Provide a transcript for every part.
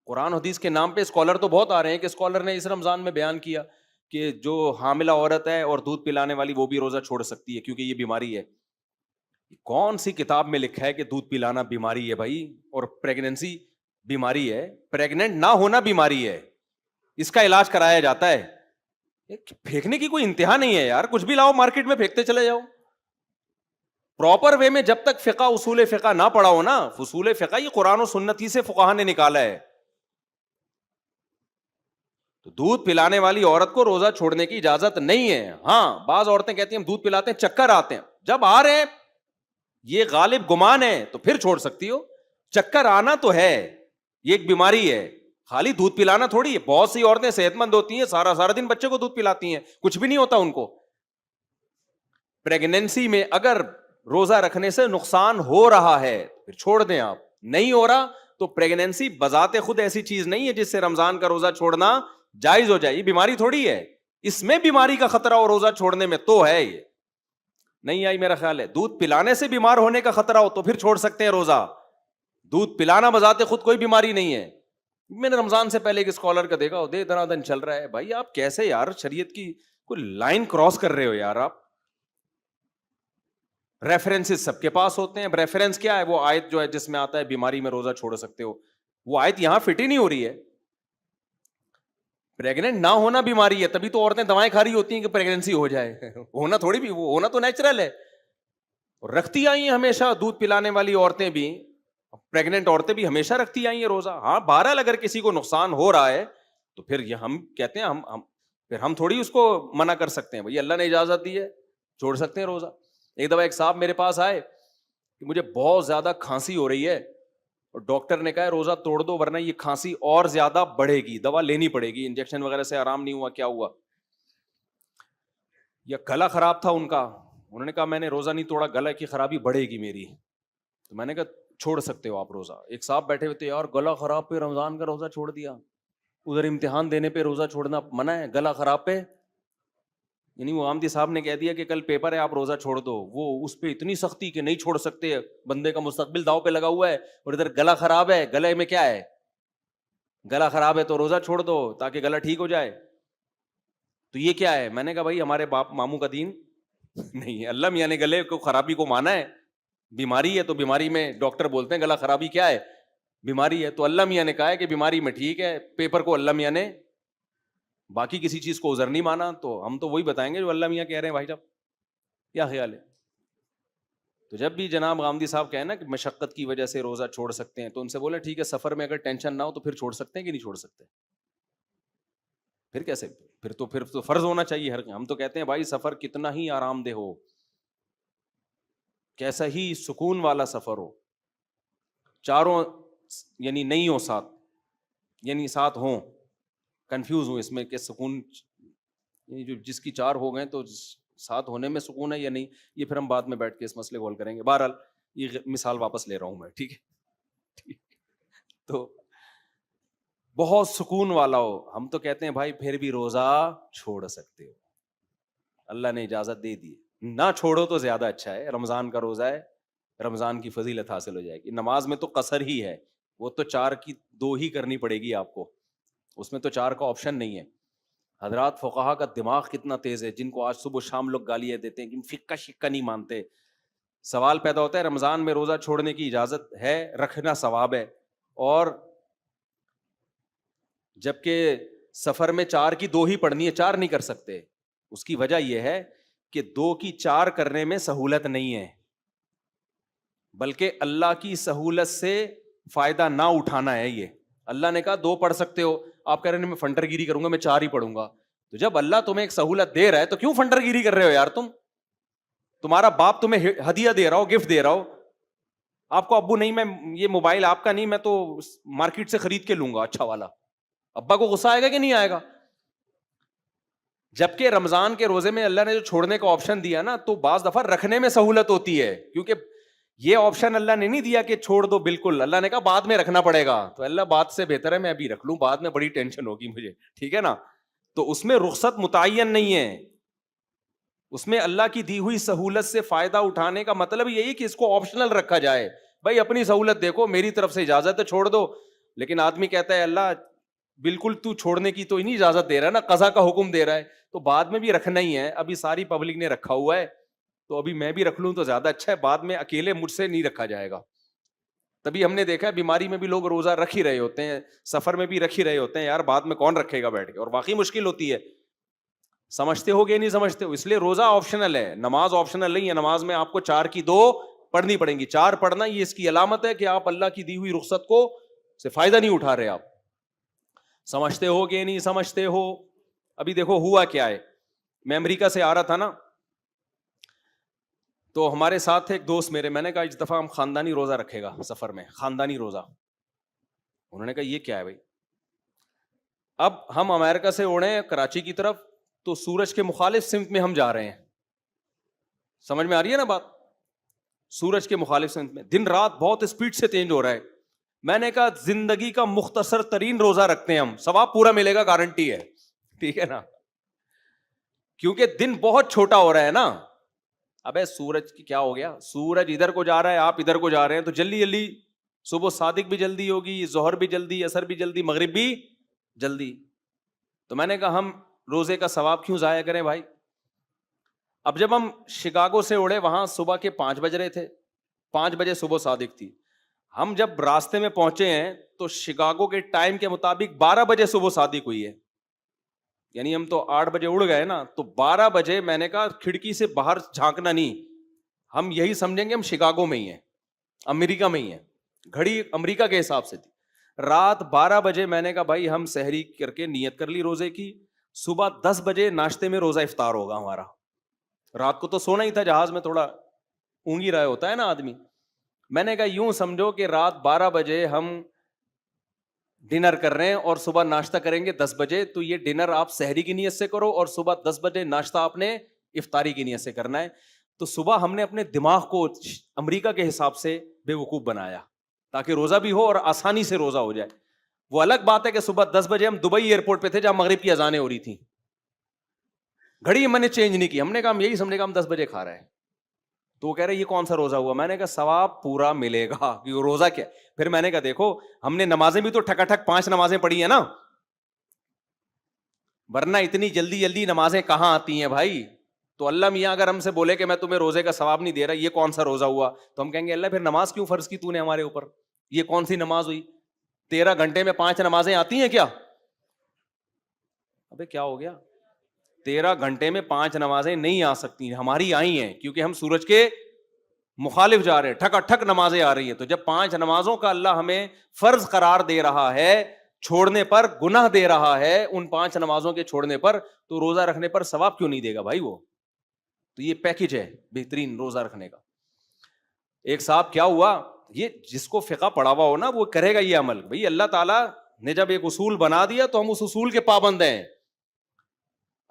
قرآن حدیث کے نام پہ اسکالر تو بہت آ رہے ہیں کہ اسکالر نے اس رمضان میں بیان کیا کہ جو حاملہ عورت ہے اور دودھ پلانے والی وہ بھی روزہ چھوڑ سکتی ہے کیونکہ یہ بیماری ہے. کون سی کتاب میں لکھا ہے کہ دودھ پلانا بیماری ہے بھائی؟ اور پریگننسی بیماری ہے، پریگننٹ نہ ہونا بیماری ہے، اس کا علاج کرایا جاتا ہے. پھینکنے کی کوئی انتہا نہیں ہے یار، کچھ بھی لاؤ مارکیٹ میں پھینکتے چلے جاؤ. پراپر وے میں جب تک فقہ اصول فقہ نہ پڑھا ہو نا، اصول فقہ یہ قرآن و سنت ہی سے فقہا نے نکالا ہے. تو دودھ پلانے والی عورت کو روزہ چھوڑنے کی اجازت نہیں ہے. ہاں بعض عورتیں کہتی ہیں ہم دودھ پلاتے ہیں چکر آتے ہیں، جب آ رہے ہیں یہ غالب گمان ہے تو پھر چھوڑ سکتی ہو. چکر آنا تو ہے، یہ ایک بیماری ہے، خالی دودھ پلانا تھوڑی ہے. بہت سی عورتیں صحت مند ہوتی ہیں، سارا دن بچے کو دودھ پلاتی ہیں، کچھ بھی نہیں ہوتا ان کو. پریگنینسی میں اگر روزہ رکھنے سے نقصان ہو رہا ہے پھر چھوڑ دیں. آپ نہیں ہو رہا تو پریگنینسی بذات خود ایسی چیز نہیں ہے جس سے رمضان کا روزہ چھوڑنا جائز ہو جائے. یہ بیماری تھوڑی ہے، اس میں بیماری کا خطرہ اور روزہ چھوڑنے میں تو ہے. یہ نہیں آئی میرا خیال ہے. دودھ پلانے سے بیمار ہونے کا خطرہ ہو تو پھر چھوڑ سکتے ہیں روزہ. دودھ پلانا بذات خود کوئی بیماری نہیں ہے. میں نے رمضان سے پہلے ایک اسکالر کا دیکھا دے دن چل رہا ہے. بھائی آپ کیسے یار شریعت کی کوئی لائن کراس کر رہے ہو یار. آپ ریفرنسز سب کے پاس ہوتے ہیں. ریفرنس کیا ہے؟ وہ آیت جو ہے جس میں آتا ہے بیماری میں روزہ چھوڑ سکتے ہو، وہ آیت یہاں فٹ ہی نہیں ہو رہی ہے. پریگننٹ نہ ہونا بیماری ہے، تبھی تو عورتیں دوائیں کھا رہی ہوتی ہیں کہ پریگننسی ہو جائے. ہونا تھوڑی بھی، وہ ہونا تو نیچرل ہے. رکھتی آئی ہیں ہمیشہ دودھ پلانے والی عورتیں بھی، پریگننٹ عورتیں بھی ہمیشہ رکھتی آئی ہیں روزہ. ہاں بہرحال اگر کسی کو نقصان ہو رہا ہے تو پھر یہ ہم کہتے ہیں ہم تھوڑی اس کو منع کر سکتے ہیں. بھائی اللہ نے اجازت دی ہے، چھوڑ سکتے ہیں روزہ. ایک دفعہ ایک صاحب میرے پاس آئے کہ مجھے بہت زیادہ کھانسی ہو رہی ہے اور ڈاکٹر نے کہا ہے روزہ توڑ دو ورنہ یہ کھانسی اور زیادہ بڑھے گی، دوا لینی پڑے گی. انجیکشن وغیرہ سے آرام نہیں ہوا، کیا ہوا؟ یا گلا خراب تھا ان کا. انہوں نے کہا میں نے روزہ نہیں توڑا، گلا کی خرابی بڑھے گی میری. تو میں نے کہا چھوڑ سکتے ہو آپ روزہ. ایک صاحب بیٹھے ہوئے تھے، یار گلا خراب پہ رمضان کا روزہ چھوڑ دیا. ادھر امتحان دینے پہ روزہ چھوڑنا منع ہے، گلا خراب پہ یعنی وہ آمدی صاحب نے کہہ دیا کہ کل پیپر ہے آپ روزہ چھوڑ دو. وہ اس پہ اتنی سختی کہ نہیں چھوڑ سکتے، بندے کا مستقبل داؤ پہ لگا ہوا ہے. اور ادھر گلا خراب ہے، گلے میں کیا ہے؟ گلا خراب ہے تو روزہ چھوڑ دو تاکہ گلا ٹھیک ہو جائے. تو یہ کیا ہے؟ میں نے کہا بھائی ہمارے باپ ماموں کا دین نہیں ہے. اللہ میاں نے گلے کو خرابی کو مانا ہے. بیماری ہے تو بیماری میں ڈاکٹر بولتے ہیں گلا خرابی کیا ہے؟ بیماری ہے. تو اللہ میاں نے کہا ہے کہ بیماری میں ٹھیک ہے. پیپر کو اللہ میاں نے باقی کسی چیز کو عذر نہیں مانا. تو ہم تو وہی بتائیں گے جو اللہ میاں کہہ رہے ہیں. بھائی صاحب کیا خیال ہے؟ تو جب بھی جناب غامدی صاحب کہیں نا کہ مشقت کی وجہ سے روزہ چھوڑ سکتے ہیں تو ان سے بولے ٹھیک ہے سفر میں اگر ٹینشن نہ ہو تو پھر چھوڑ سکتے ہیں کہ نہیں چھوڑ سکتے؟ پھر کیسے؟ پھر تو فرض ہونا چاہیے ہر. ہم تو کہتے ہیں بھائی سفر کتنا ہی آرام دہ ہو، کیسا ہی سکون والا سفر ہو، چاروں یعنی نہیں ہو ساتھ، یعنی ساتھ ہوں، کنفیوز ہوں اس میں کہ سکون جو جس کی چار ہو گئے تو ساتھ ہونے میں سکون ہے یا نہیں. یہ پھر ہم بعد میں بیٹھ کے اس مسئلے کو حل کریں گے. بہرحال یہ مثال واپس لے رہا ہوں میں، ٹھیک ہے. تو بہت سکون والا ہو، ہم تو کہتے ہیں بھائی پھر بھی روزہ چھوڑ سکتے ہو، اللہ نے اجازت دے دی. نہ چھوڑو تو زیادہ اچھا ہے. رمضان کا روزہ ہے، رمضان کی فضیلت حاصل ہو جائے گی. نماز میں تو قصر ہی ہے، وہ تو 4 کی 2 ہی کرنی پڑے گی آپ کو، اس میں تو 4 کا آپشن نہیں ہے. حضرات فقہا کا دماغ کتنا تیز ہے، جن کو آج صبح شام لوگ گالیاں دیتے ہیں کہ فقہ شقہ نہیں مانتے. سوال پیدا ہوتا ہے رمضان میں روزہ چھوڑنے کی اجازت ہے، رکھنا ثواب ہے، اور جبکہ سفر میں 4 کی 2 ہی پڑھنی ہے، 4 نہیں کر سکتے. اس کی وجہ یہ ہے کہ 2 کی 4 کرنے میں سہولت نہیں ہے، بلکہ اللہ کی سہولت سے فائدہ نہ اٹھانا ہے. یہ اللہ نے کہا 2 پڑھ سکتے ہو، آپ کہہ رہے ہیں میں فنٹر گیری کروں گا، میں 4 ہی پڑھوں گا. تو جب اللہ تمہیں ایک سہولت دے رہا ہے تو کیوں فنٹر گیری کر رہے ہو یار؟ تمہارا باپ تمہیں ہدیہ دے رہا ہو، گفٹ دے رہا ہو. آپ کو ابو نہیں میں یہ موبائل آپ کا نہیں، میں تو مارکیٹ سے خرید کے لوں گا اچھا والا. ابا کو غصہ آئے گا کہ نہیں آئے گا؟ جبکہ رمضان کے روزے میں اللہ نے جو چھوڑنے کا آپشن دیا نا، تو بعض دفعہ رکھنے میں سہولت ہوتی ہے، کیونکہ یہ آپشن اللہ نے نہیں دیا کہ چھوڑ دو بالکل. اللہ نے کہا بعد میں رکھنا پڑے گا. تو اللہ بات سے بہتر ہے میں ابھی رکھ لوں، بعد میں بڑی ٹینشن ہوگی مجھے، ٹھیک ہے نا. تو اس میں رخصت متعین نہیں ہے، اس میں اللہ کی دی ہوئی سہولت سے فائدہ اٹھانے کا مطلب یہی کہ اس کو آپشنل رکھا جائے. بھائی اپنی سہولت دیکھو، میری طرف سے اجازت ہے چھوڑ دو، لیکن آدمی کہتا ہے اللہ بالکل تو چھوڑنے کی تو نہیں اجازت دے رہا ہے نا, قضا کا حکم دے رہا ہے, تو بعد میں بھی رکھنا ہی ہے. ابھی ساری پبلک نے رکھا ہوا ہے تو ابھی میں بھی رکھ لوں تو زیادہ اچھا ہے, بعد میں اکیلے مجھ سے نہیں رکھا جائے گا. تبھی ہم نے دیکھا ہے بیماری میں بھی لوگ روزہ رکھ ہی رہے ہوتے ہیں, سفر میں بھی رکھ ہی رہے ہوتے ہیں, یار بعد میں کون رکھے گا بیٹھ کے, اور واقعی مشکل ہوتی ہے. سمجھتے ہو گے نہیں سمجھتے ہو, اس لیے روزہ آپشنل ہے, نماز آپشنل نہیں ہے. نماز میں آپ کو 4 کی 2 پڑھنی پڑیں گی. 4 پڑھنا یہ اس کی علامت ہے کہ آپ اللہ کی دی ہوئی رخصت کو سے فائدہ نہیں اٹھا رہے. آپ سمجھتے ہو گے نہیں سمجھتے ہو. ابھی دیکھو ہوا کیا ہے, میں امریکہ سے آ رہا تھا نا, تو ہمارے ساتھ تھے ایک دوست میرے, میں نے کہا اس دفعہ ہم خاندانی روزہ رکھے گا سفر میں, خاندانی روزہ. انہوں نے کہا یہ کیا ہے بھائی؟ اب ہم امریکہ سے اڑے کراچی کی طرف, تو سورج کے مخالف سمت میں ہم جا رہے ہیں. سمجھ میں آ رہی ہے نا بات؟ سورج کے مخالف سمت میں, دن رات بہت اسپیڈ سے چینج ہو رہا ہے. میں نے کہا زندگی کا مختصر ترین روزہ رکھتے ہیں ہم, ثواب پورا ملے گا, گارنٹی ہے. ٹھیک ہے نا, کیونکہ دن بہت چھوٹا ہو رہا ہے نا. ابے سورج کی کیا ہو گیا, سورج ادھر کو جا رہا ہے, آپ ادھر کو جا رہے ہیں, تو جلدی جلدی صبح صادق بھی جلدی ہوگی, ظہر بھی جلدی, عصر بھی جلدی, مغرب بھی جلدی. تو میں نے کہا ہم روزے کا ثواب کیوں ضائع کریں بھائی. اب جب ہم شکاگو سے اڑے, وہاں صبح کے 5 بج رہے تھے, 5 بجے صبح صادق تھی. ہم جب راستے میں پہنچے ہیں تو شکاگو کے ٹائم کے مطابق 12 بجے صبح صادق ہوئی ہے. یعنی ہم تو 8 بجے اڑ گئے نا, تو 12 بجے میں نے کہا کھڑکی سے باہر جھانکنا نہیں, ہم یہی سمجھیں گے ہم شکاگو میں ہی ہیں, امریکہ میں ہی ہیں. گھڑی امریکہ کے حساب سے تھی. رات 12 بجے میں نے کہا بھائی ہم سحری کر کے نیت کر لی روزے کی, صبح 10 بجے ناشتے میں روزہ افطار ہوگا ہمارا. رات کو تو سونا ہی تھا, جہاز میں تھوڑا اونگی رہا ہوتا ہے نا آدمی. میں نے کہا یوں سمجھو کہ رات 12 بجے ہم ڈنر کر رہے ہیں اور صبح ناشتہ کریں گے 10 بجے, تو یہ ڈنر آپ سحری کی نیت سے کرو اور صبح 10 بجے ناشتہ آپ نے افطاری کی نیت سے کرنا ہے. تو صبح ہم نے اپنے دماغ کو امریکہ کے حساب سے بے وقوف بنایا تاکہ روزہ بھی ہو اور آسانی سے روزہ ہو جائے. وہ الگ بات ہے کہ صبح 10 بجے ہم دبئی ایئرپورٹ پہ تھے جہاں مغرب کی اذانیں ہو رہی تھیں, گھڑی میں نے چینج نہیں کی. ہم نے کہا ہم یہی سمجھے گا ہم 10 بجے کھا رہے ہیں. تو وہ کہہ رہے یہ کون سا روزہ ہوا؟ میں نے کہا ثواب پورا ملے گا, کیونکہ روزہ کیا. پھر میں نے کہا دیکھو ہم نے نمازیں بھی تو ٹھکا ٹھک 5 نمازیں پڑھی ہیں نا, ورنہ اتنی جلدی جلدی نمازیں کہاں آتی ہیں بھائی. تو اللہ میاں اگر ہم سے بولے کہ میں تمہیں روزے کا ثواب نہیں دے رہا, یہ کون سا روزہ ہوا, تو ہم کہیں گے اللہ پھر نماز کیوں فرض کی تو نے ہمارے اوپر, یہ کون سی نماز ہوئی؟ 13 گھنٹے میں 5 نمازیں آتی ہیں کیا؟ ابے کیا ہو گیا, 13 گھنٹے میں 5 نمازیں نہیں آ سکتی, ہماری آئی ہیں کیونکہ ہم سورج کے مخالف جا رہے ہیں, ٹھکا ٹھک نمازیں آ رہی ہیں. تو جب 5 نمازوں کا اللہ ہمیں فرض قرار دے رہا ہے, چھوڑنے پر گناہ دے رہا ہے ان 5 نمازوں کے چھوڑنے پر, تو روزہ رکھنے پر ثواب کیوں نہیں دے گا بھائی وہ؟ تو یہ پیکج ہے بہترین روزہ رکھنے کا. ایک صاحب کیا ہوا, یہ جس کو فقہ پڑھا ہوا ہو نا وہ کرے گا یہ عمل. بھائی اللہ تعالیٰ نے جب ایک اصول بنا دیا تو ہم اس اصول کے پابند ہیں.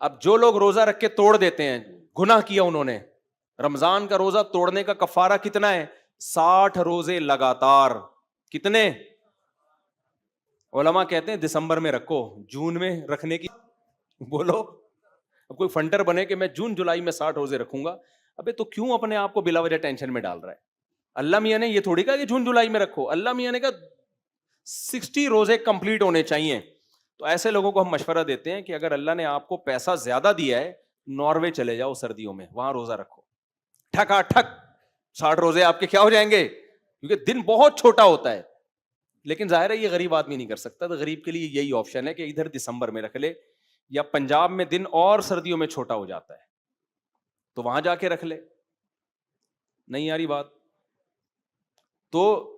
اب جو لوگ روزہ رکھ کے توڑ دیتے ہیں, گناہ کیا انہوں نے. رمضان کا روزہ توڑنے کا کفارہ کتنا ہے؟ 60 روزے لگاتار. کتنے؟ علماء کہتے ہیں دسمبر میں رکھو, جون میں رکھنے کی بولو. اب کوئی فنڈر بنے کہ میں جون جولائی میں 60 روزے رکھوں گا, ابے تو کیوں اپنے آپ کو بلا وجہ ٹینشن میں ڈال رہا ہے؟ اللہ میاں نے یہ تھوڑی کہا کہ جون جولائی میں رکھو, اللہ میاں نے کہا 60 روزے کمپلیٹ ہونے چاہیے. تو ایسے لوگوں کو ہم مشورہ دیتے ہیں کہ اگر اللہ نے آپ کو پیسہ زیادہ دیا ہے, ناروے چلے جاؤ سردیوں میں, وہاں روزہ رکھو, ٹھکا ٹھک 60 روزے آپ کے کیا ہو جائیں گے, کیونکہ دن بہت چھوٹا ہوتا ہے. لیکن ظاہر ہے یہ غریب آدمی نہیں کر سکتا, تو غریب کے لیے یہی آپشن ہے کہ ادھر دسمبر میں رکھ لے, یا پنجاب میں دن اور سردیوں میں چھوٹا ہو جاتا ہے تو وہاں جا کے رکھ لے. نہیں آ رہی بات؟ تو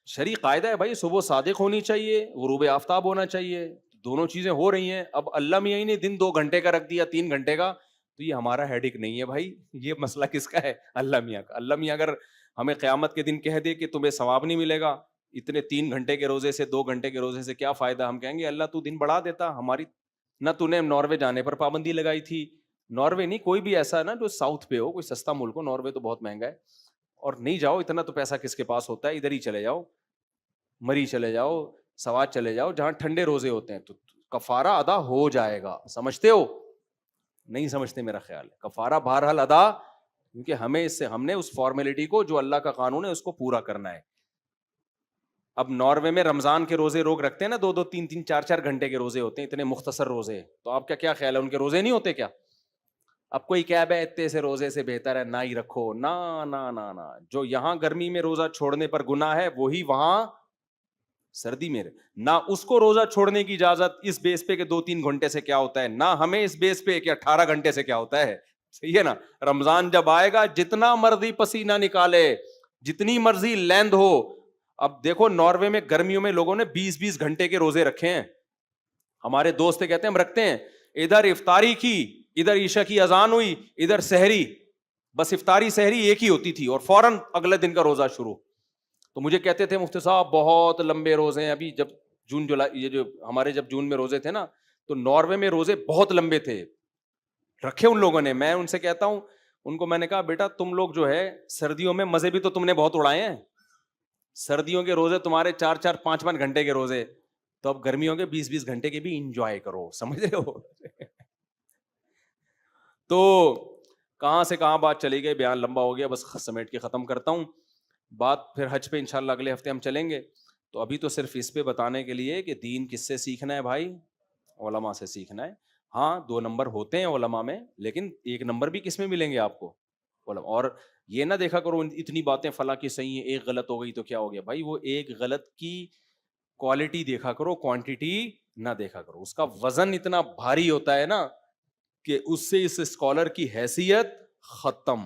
شرعی قاعدہ ہے بھائی, صبح صادق ہونی چاہیے, غروب آفتاب ہونا چاہیے, دونوں چیزیں ہو رہی ہیں. اب اللہ میاں ہی نے دن 2 گھنٹے کا رکھ دیا, 3 گھنٹے کا, تو یہ ہمارا ہیڈک نہیں ہے بھائی. یہ مسئلہ کس کا ہے؟ اللہ میاں کا. اللہ میاں اگر ہمیں قیامت کے دن کہہ دے کہ تمہیں ثواب نہیں ملے گا اتنے 3 گھنٹے کے روزے سے, 2 گھنٹے کے روزے سے کیا فائدہ, ہم کہیں گے اللہ تو دن بڑھا دیتا. ہماری نہ تو نے ناروے جانے پر پابندی لگائی تھی, ناروے نہیں کوئی بھی ایسا نا جو ساؤتھ پہ ہو, کوئی سستا ملک ہو, ناروے تو بہت مہنگا ہے, اور نہیں جاؤ, اتنا تو پیسہ کس کے پاس ہوتا ہے, ادھر ہی چلے جاؤ, مری چلے جاؤ, سوات چلے جاؤ, جہاں ٹھنڈے روزے ہوتے ہیں, تو کفارہ ادا ہو جائے گا. سمجھتے ہو؟ نہیں سمجھتے میرا خیال ہے. کفارہ بہرحال ادا, کیونکہ ہمیں اس سے, ہم نے اس فارمیلٹی کو جو اللہ کا قانون ہے اس کو پورا کرنا ہے. اب ناروے میں رمضان کے روزے روک رکھتے ہیں نا, 2-2 3-3 4-4 گھنٹے کے روزے ہوتے ہیں, اتنے مختصر روزے, تو آپ کا کیا خیال ہے ان کے روزے نہیں ہوتے کیا؟ اب کوئی کہہ بے اتنے سے روزے سے بہتر ہے نہ ہی رکھو, نہ, جو یہاں گرمی میں روزہ چھوڑنے پر گناہ ہے وہی وہاں سردی میں نہ, اس کو روزہ چھوڑنے کی اجازت اس بیس پہ کہ 2-3 گھنٹے سے کیا ہوتا ہے, نہ ہمیں اس بیس پہ کہ 18 گھنٹے سے کیا ہوتا ہے. صحیح ہے نا؟ رمضان جب آئے گا جتنا مرضی پسینہ نکالے, جتنی مرضی لیند ہو. اب دیکھو ناروے میں گرمیوں میں لوگوں نے 20-20 گھنٹے کے روزے رکھے ہیں. ہمارے دوست کہتے ہیں ہم رکھتے ہیں, ادھر افطاری کی, ادھر عشاء کی اذان ہوئی, ادھر سحری, بس افطاری سحری ایک ہی ہوتی تھی اور فوراً اگلے دن کا روزہ شروع. تو مجھے کہتے تھے مفتی صاحب بہت لمبے روزے ہیں. ابھی جب جون جولائی, یہ جو ہمارے جب جون میں روزے تھے نا, تو ناروے میں روزے بہت لمبے تھے رکھے ان لوگوں نے. میں ان سے کہتا ہوں, ان کو میں نے کہا بیٹا تم لوگ جو ہے سردیوں میں مزے بھی تو تم نے بہت اڑائے ہیں, سردیوں کے روزے تمہارے 4-4 5-5 گھنٹے کے روزے, تو اب گرمیوں کے 20-20 گھنٹے کے بھی انجوائے کرو, سمجھ رہے ہو. تو کہاں سے کہاں بات چلی گئی, بیان لمبا ہو گیا, بس سمیٹ کے ختم کرتا ہوں بات. پھر حج پہ انشاءاللہ اگلے ہفتے ہم چلیں گے. تو ابھی تو صرف اس پہ بتانے کے لیے کہ دین کس سے سیکھنا ہے بھائی, علماء سے سیکھنا ہے. ہاں 2 نمبر ہوتے ہیں علماء میں, لیکن 1 نمبر بھی کس میں ملیں گے آپ کو, علماء. اور یہ نہ دیکھا کرو اتنی باتیں فلاں کی صحیح ہیں, ایک غلط ہو گئی تو کیا ہو گیا بھائی. وہ ایک غلط کی کوالٹی دیکھا کرو, کوانٹٹی نہ دیکھا کرو. اس کا وزن اتنا بھاری ہوتا ہے نا کہ اس سے اس اسکالر کی حیثیت ختم.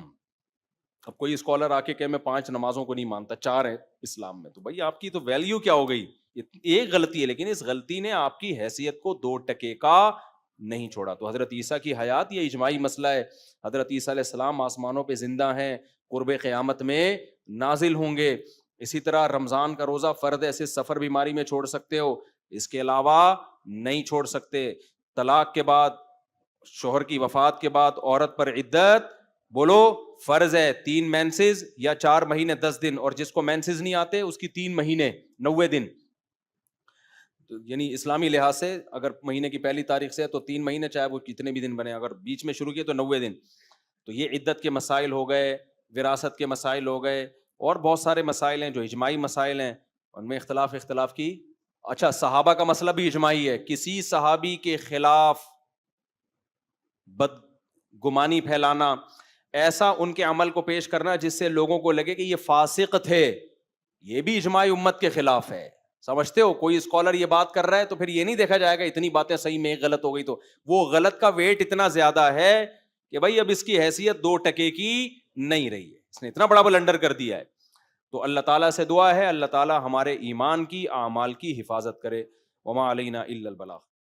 اب کوئی اسکالر آ کے کہ میں 5 نمازوں کو نہیں مانتا, 4 ہیں اسلام میں, تو بھائی آپ کی تو ویلیو کیا ہو گئی. ایک غلطی ہے, لیکن اس غلطی نے آپ کی حیثیت کو 2 ٹکے کا نہیں چھوڑا. تو حضرت عیسیٰ کی حیات یہ اجماعی مسئلہ ہے. حضرت عیسیٰ علیہ السلام آسمانوں پہ زندہ ہیں, قرب قیامت میں نازل ہوں گے. اسی طرح رمضان کا روزہ فرض ہے, صرف سفر بیماری میں چھوڑ سکتے ہو, اس کے علاوہ نہیں چھوڑ سکتے. طلاق کے بعد, شوہر کی وفات کے بعد عورت پر عدت بولو فرض ہے, 3 مینسز یا 4 مہینے 10 دن, اور جس کو مینسز نہیں آتے اس کی 3 مہینے 90 دن. یعنی اسلامی لحاظ سے اگر مہینے کی پہلی تاریخ سے ہے تو 3 مہینے, چاہے وہ کتنے بھی دن بنے, اگر بیچ میں شروع کیے تو 90 دن. تو یہ عدت کے مسائل ہو گئے, وراثت کے مسائل ہو گئے, اور بہت سارے مسائل ہیں جو اجماعی مسائل ہیں, ان میں اختلاف کی. اچھا, صحابہ کا مسئلہ بھی اجماعی ہے. کسی صحابی کے خلاف بدگمانی پھیلانا, ایسا ان کے عمل کو پیش کرنا جس سے لوگوں کو لگے کہ یہ فاسق تھے, یہ بھی اجماعی امت کے خلاف ہے. سمجھتے ہو, کوئی اسکالر یہ بات کر رہا ہے تو پھر یہ نہیں دیکھا جائے گا اتنی باتیں صحیح میں ایک غلط ہو گئی, تو وہ غلط کا ویٹ اتنا زیادہ ہے کہ بھائی اب اس کی حیثیت 2 ٹکے کی نہیں رہی ہے, اس نے اتنا بڑا بلنڈر کر دیا ہے. تو اللہ تعالیٰ سے دعا ہے اللہ تعالیٰ ہمارے ایمان کی, اعمال کی حفاظت کرے. وما علینا الا البلاغ.